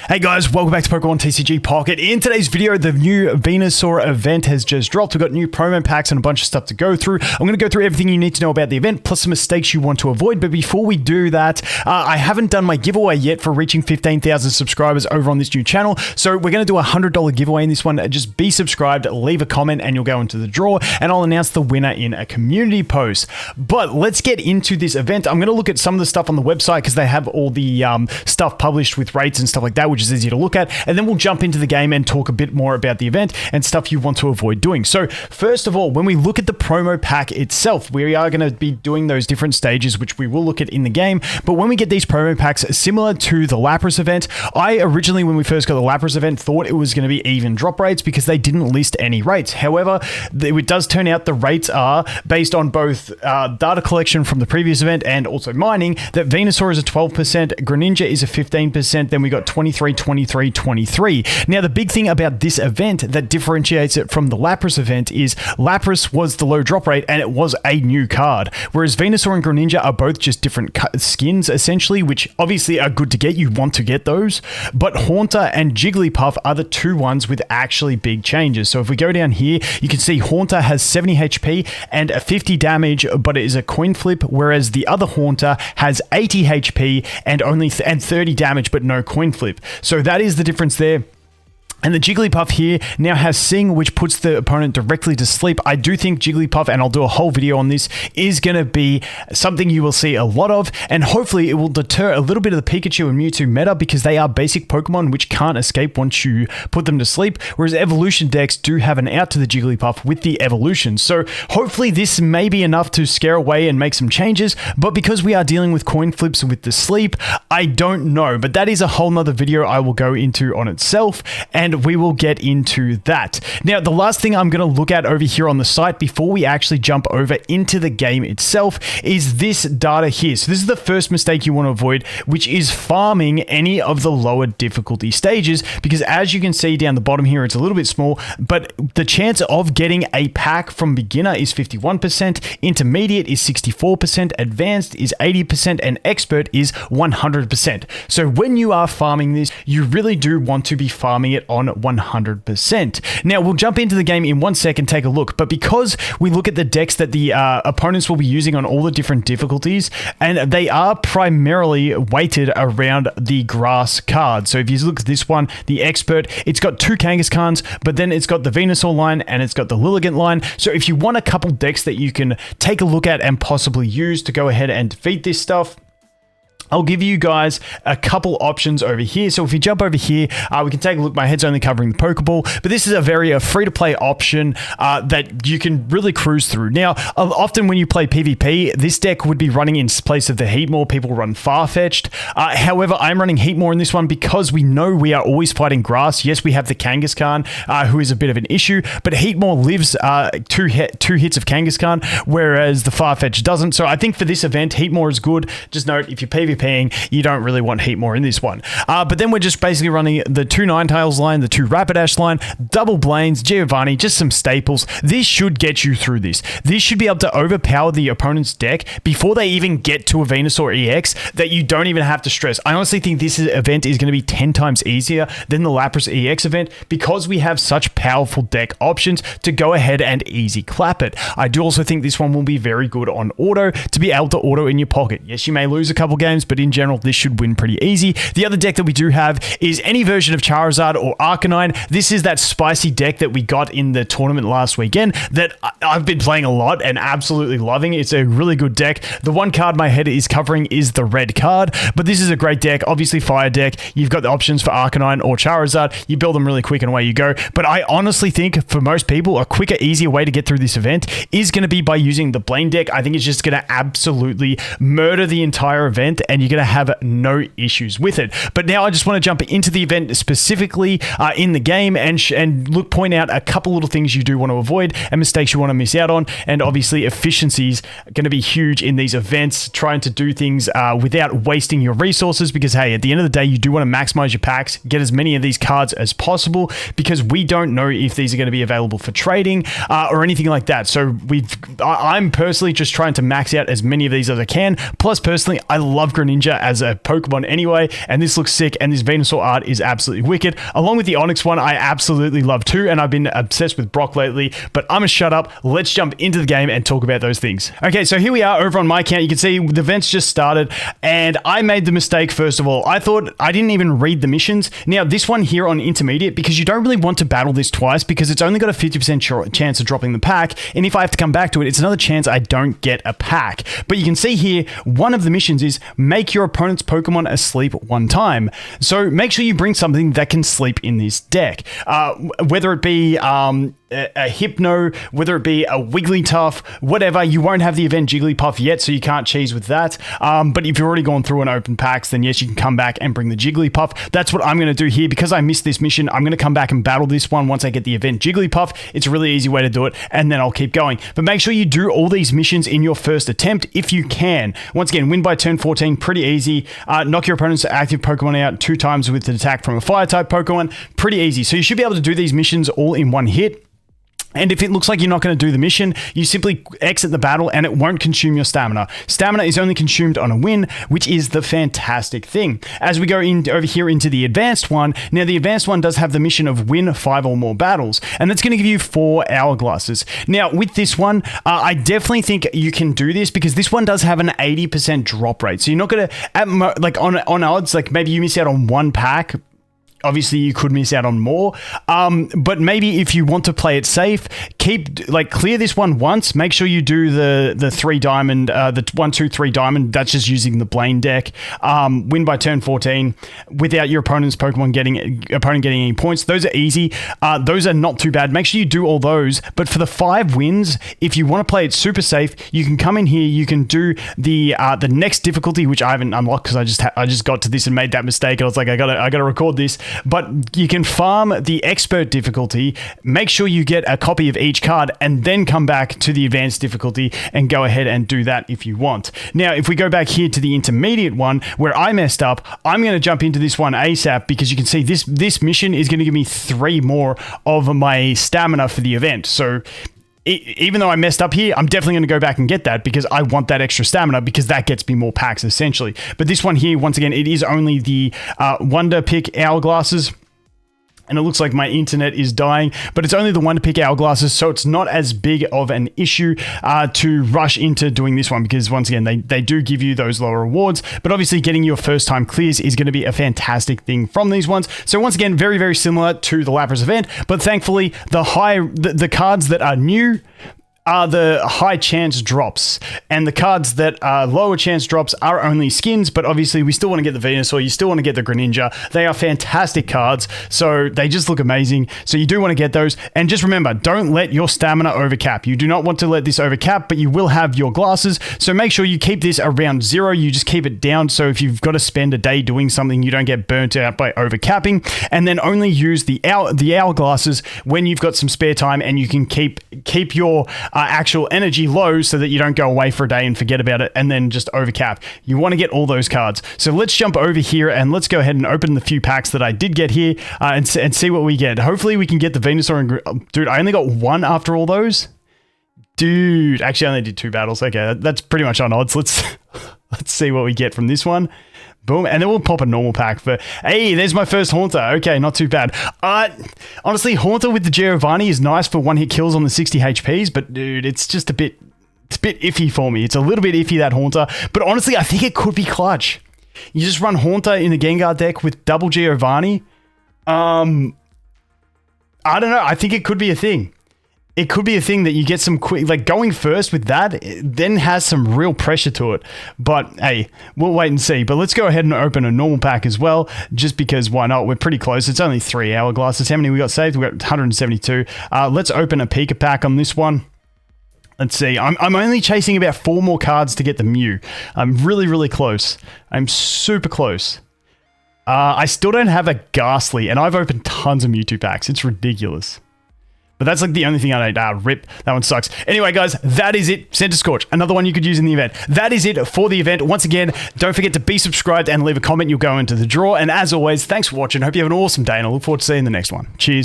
Hey guys, welcome back to Pokemon TCG Pocket. In today's video, the new Venusaur event has just dropped. We've got new promo packs and a bunch of stuff to go through. I'm going to go through everything you need to know about the event, plus some mistakes you want to avoid. But before we do that, I haven't done my giveaway yet for reaching 15,000 subscribers over on this new channel. So we're going to do a $100 giveaway in this one. Just be subscribed, leave a comment, and you'll go into the draw. And I'll announce the winner in a community post. But let's get into this event. I'm going to look at some of the stuff on the website because they have all the stuff published with rates and stuff like that, which is easy to look at, and then we'll jump into the game and talk a bit more about the event and stuff you want to avoid doing. So first of all, when we look at the promo pack itself, we are going to be doing those different stages, which we will look at in the game. But when we get these promo packs similar to the Lapras event, I originally, when we first got the Lapras event, thought it was going to be even drop rates because they didn't list any rates. However, it does turn out the rates are based on both data collection from the previous event and also mining, that Venusaur is a 12%, Greninja is a 15%, then we got 23, 23. Now, the big thing about this event that differentiates it from the Lapras event is Lapras was the low drop rate and it was a new card, whereas Venusaur and Greninja are both just different skins, essentially, which obviously are good to get. You want to get those, but Haunter and Jigglypuff are the two ones with actually big changes. So if we go down here, you can see Haunter has 70 HP and a 50 damage, but it is a coin flip, whereas the other Haunter has 80 HP and only 30 damage, but no coin flip. So that is the difference there. And the Jigglypuff here now has Sing, which puts the opponent directly to sleep. I do think Jigglypuff, and I'll do a whole video on this, is going to be something you will see a lot of, and hopefully it will deter a little bit of the Pikachu and Mewtwo meta because they are basic Pokemon which can't escape once you put them to sleep, whereas evolution decks do have an out to the Jigglypuff with the evolution. So hopefully this may be enough to scare away and make some changes, but because we are dealing with coin flips with the sleep, I don't know. But that is a whole nother video I will go into on itself, and we will get into that. Now, the last thing I'm going to look at over here on the site before we actually jump over into the game itself is this data here. So this is the first mistake you want to avoid, which is farming any of the lower difficulty stages, because as you can see down the bottom here, it's a little bit small, but the chance of getting a pack from beginner is 51%, intermediate is 64%, advanced is 80%, and expert is 100%. So when you are farming this, you really do want to be farming it on 100%. Now, we'll jump into the game in 1 second, take a look, but because we look at the decks that the opponents will be using on all the different difficulties, and they are primarily weighted around the grass card. So if you look at this one, the expert, it's got two Kangaskhans, but then it's got the Venusaur line and it's got the Lilligant line. So if you want a couple decks that you can take a look at and possibly use to go ahead and defeat this stuff, I'll give you guys a couple options over here. So if you jump over here, we can take a look. My head's only covering the Pokeball, but this is a very free-to-play option that you can really cruise through. Now, often when you play PvP, this deck would be running in place of the Heatmore. People run Farfetch'd. However, I'm running Heatmore in this one because we know we are always fighting grass. Yes, we have the Kangaskhan, who is a bit of an issue, but Heatmore lives two hits of Kangaskhan, whereas the Farfetch'd doesn't. So I think for this event, Heatmore is good. Just note, if you're PvP, you don't really want Heatmore in this one. But then we're just basically running the two Ninetales line, the two Rapidash line, double Blaines, Giovanni, just some staples. This should get you through this. This should be able to overpower the opponent's deck before they even get to a Venusaur EX that you don't even have to stress. I honestly think this event is going to be 10 times easier than the Lapras EX event because we have such powerful deck options to go ahead and easy clap it. I do also think this one will be very good on auto to be able to auto in your pocket. Yes, you may lose a couple games, but in general, this should win pretty easy. The other deck that we do have is any version of Charizard or Arcanine. This is that spicy deck that we got in the tournament last weekend that I've been playing a lot and absolutely loving. It's a really good deck. The one card my head is covering is the red card, but this is a great deck. Obviously, fire deck. You've got the options for Arcanine or Charizard. You build them really quick and away you go. But I honestly think for most people, a quicker, easier way to get through this event is going to be by using the Blaine deck. I think it's just going to absolutely murder the entire event and you're going to have no issues with it. But now I just want to jump into the event specifically in the game and point out a couple little things you do want to avoid and mistakes you want to miss out on. And obviously efficiencies are going to be huge in these events, trying to do things without wasting your resources, because hey, at the end of the day, you do want to maximize your packs, get as many of these cards as possible, because we don't know if these are going to be available for trading or anything like that. So I'm personally just trying to max out as many of these as I can. Plus, personally, I love Greninja as a Pokemon anyway, and this looks sick, and this Venusaur art is absolutely wicked. Along with the Onyx one, I absolutely love too, and I've been obsessed with Brock lately, but I'm gonna shut up. Let's jump into the game and talk about those things. Okay, so here we are over on my account. You can see the events just started, and I made the mistake, first of all. I thought I didn't even read the missions. Now, this one here on Intermediate, because you don't really want to battle this twice, because it's only got a 50% chance of dropping the pack, and if I have to come back to it, it's another chance I don't get a pack. But you can see here, one of the missions is make your opponent's Pokemon asleep one time. So make sure you bring something that can sleep in this deck. Whether it be a Hypno, whether it be a Wigglytuff, whatever. You won't have the event Jigglypuff yet, so you can't cheese with that. But if you've already gone through and opened packs, then yes, you can come back and bring the Jigglypuff. That's what I'm going to do here. Because I missed this mission, I'm going to come back and battle this one once I get the event Jigglypuff. It's a really easy way to do it, and then I'll keep going. But make sure you do all these missions in your first attempt if you can. Once again, win by turn 14, pretty easy. Knock your opponent's active Pokemon out 2 times with an attack from a Fire-type Pokemon, pretty easy. So you should be able to do these missions all in one hit. And if it looks like you're not going to do the mission, you simply exit the battle and it won't consume your stamina. Stamina is only consumed on a win, which is the fantastic thing. As we go in over here into the advanced one, now the advanced one does have the mission of win 5 or more battles, and that's going to give you 4 hourglasses. Now with this one, I definitely think you can do this because this one does have an 80% drop rate. So you're not going to, like on odds, like maybe you miss out on 1 pack. Obviously, you could miss out on more, but maybe if you want to play it safe, clear this one once. Make sure you do the 3 diamond, the 1, 2, 3 diamond. That's just using the Blaine deck. Win by turn 14 without your opponent's Pokemon getting any points. Those are easy. Those are not too bad. Make sure you do all those. But for the 5 wins, if you want to play it super safe, you can come in here. You can do the next difficulty, which I haven't unlocked because I just got to this and made that mistake. I was like, I gotta record this. But you can farm the expert difficulty, make sure you get a copy of each card, and then come back to the advanced difficulty and go ahead and do that if you want. Now, if we go back here to the intermediate one, where I messed up, I'm going to jump into this one ASAP because you can see this mission is going to give me 3 more of my stamina for the event. So even though I messed up here, I'm definitely going to go back and get that because I want that extra stamina because that gets me more packs essentially. But this one here, once again, it is only the Wonder Pick hourglasses. And it looks like my internet is dying, but it's only the Wonder Pick hourglasses, so it's not as big of an issue to rush into doing this one because, once again, they do give you those lower rewards, but obviously getting your first time clears is going to be a fantastic thing from these ones. So once again, very, very similar to the Lapras event, but thankfully the cards that are new are the high chance drops, and the cards that are lower chance drops are only skins, but obviously we still want to get the Venusaur, you still want to get the Greninja. They are fantastic cards, so they just look amazing, so you do want to get those. And just remember, don't let your stamina overcap. You do not want to let this overcap, but you will have your glasses, so make sure you keep this around 0. You just keep it down, so if you've got to spend a day doing something, you don't get burnt out by overcapping. And then only use the hourglasses when you've got some spare time, and you can keep your actual energy low so that you don't go away for a day and forget about it and then just overcap. You want to get all those cards. So let's jump over here and let's go ahead and open the few packs that I did get here and see what we get. Hopefully we can get the Venusaur and... Dude, I only got 1 after all those? Dude, actually I only did 2 battles. Okay, that's pretty much on odds. Let's see what we get from this one. Boom, and then we'll pop a normal pack for... Hey, there's my first Haunter. Okay, not too bad. Honestly, Haunter with the Giovanni is nice for one-hit kills on the 60 HPs, but dude, it's just a bit... It's a bit iffy for me. It's a little bit iffy, that Haunter. But honestly, I think it could be clutch. You just run Haunter in the Gengar deck with double Giovanni. I don't know. I think it could be a thing. It could be a thing that you get some quick, like going first with that, then has some real pressure to it. But hey, we'll wait and see. But let's go ahead and open a normal pack as well, just because why not? We're pretty close. It's only 3 hourglasses. How many we got saved? We got 172. Let's open a Pika pack on this one. Let's see. I'm only chasing about 4 more cards to get the Mew. I'm really, really close. I'm super close. I still don't have a Ghastly, and I've opened tons of Mewtwo packs. It's ridiculous. But that's like the only thing I don't. Rip. That one sucks. Anyway, guys, that is it. Center Scorch, another one you could use in the event. That is it for the event. Once again, don't forget to be subscribed and leave a comment. You'll go into the draw. And as always, thanks for watching. Hope you have an awesome day, and I look forward to seeing you in the next one. Cheers.